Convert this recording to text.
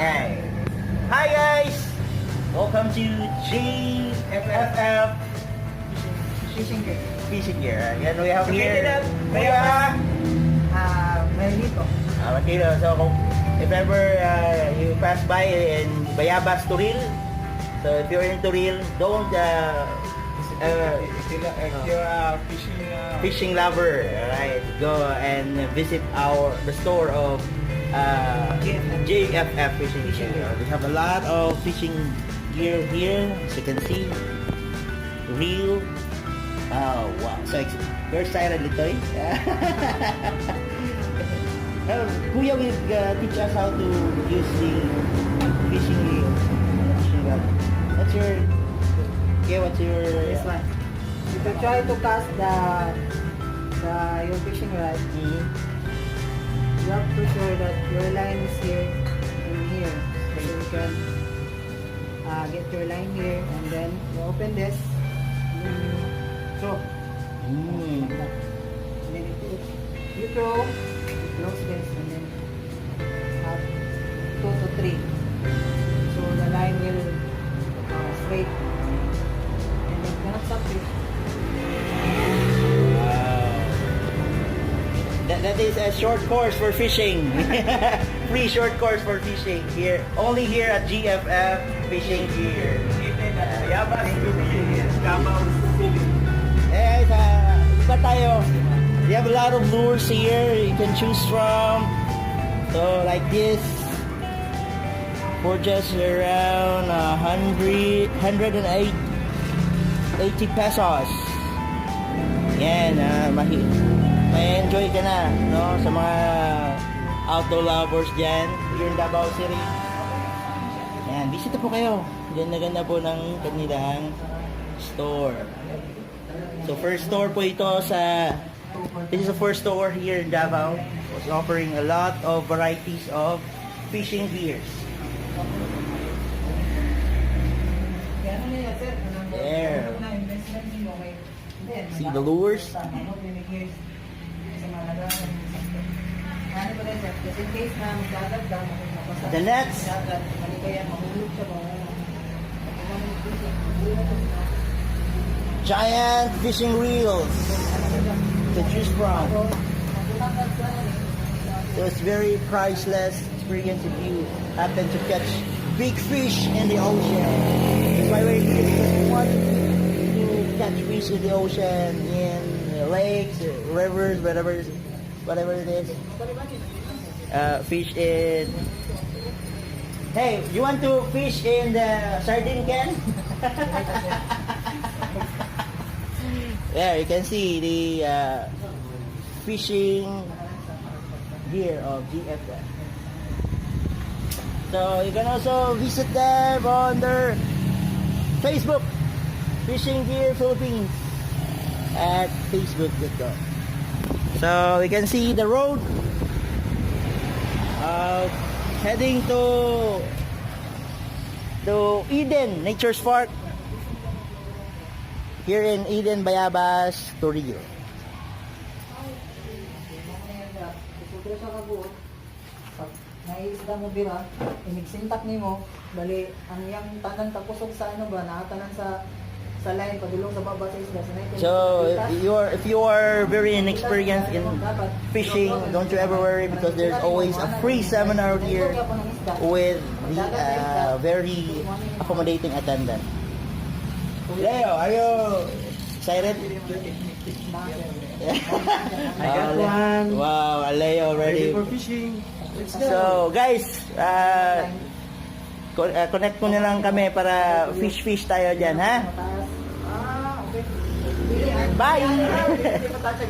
Hey. Hi guys! Welcome to GFF Fishing gear. Fishing Gear. Yan, we have here. Maynito. Matilo. So, if ever you pass by in Bayabas, Turil, so if you're in Turil, don't if you're a fishing lover, right? Go and visit the store of GFF Fishing. We have a lot of fishing gear here, as you can see. Reel. Oh wow! So you're excited, Litoy? Kuya will teach us how to use the fishing reel. What's your? This one. If you try to cast your fishing rod, you have to sure that your line is here and here. So you can get your line here, and then you open this, and then you throw. And then you throw, you close this, and then have 2 to 3. So the line will straight. And then cannot stop it. That is a short course for fishing. Free short course for fishing here. Only here at GFF Fishing Gear. Bayabas, Davao Fishing. Eh, iba tayo. We have a lot of lures here you can choose from. So like this, for just around 180 pesos. Yan, may enjoy ka na, no? Sa mga outdoor lovers dyan, here in Davao City. Yan, bisita po kayo. Ganda-ganda po ng kanilang store. So first store po ito this is the first store here in Davao. Was offering a lot of varieties of fishing gears. There. See the lures? The nets. Giant fishing reels to choose from. So it's very priceless experience if you happen to catch big fish in the ocean. That's why we're here, because we want to catch fish in the ocean, in lakes, rivers, whatever it is. Fish in. Hey, you want to fish in the sardine can? There, you can see the fishing gear of GFF. So you can also visit them on their Facebook, Fishing Gear Philippines, at facebook.com. So we can see the road heading to Eden Nature's Park here in Eden, Bayabas, Torrio. Naisda mo bira, inigsintak nimo, bali ang yang tanan tapusog sa ano ba, nakatanan sa line padulong sa baba sa isda. So if you are very inexperienced in fishing, don't you ever worry, because there's always a free seminar here with the very accommodating attendant. Leo, are you excited? I got one. Wow, Leo Ready ready. for fishing. Let's go. So guys, connect mo na lang kami para fish tayo dyan, ha? Okay. Bye!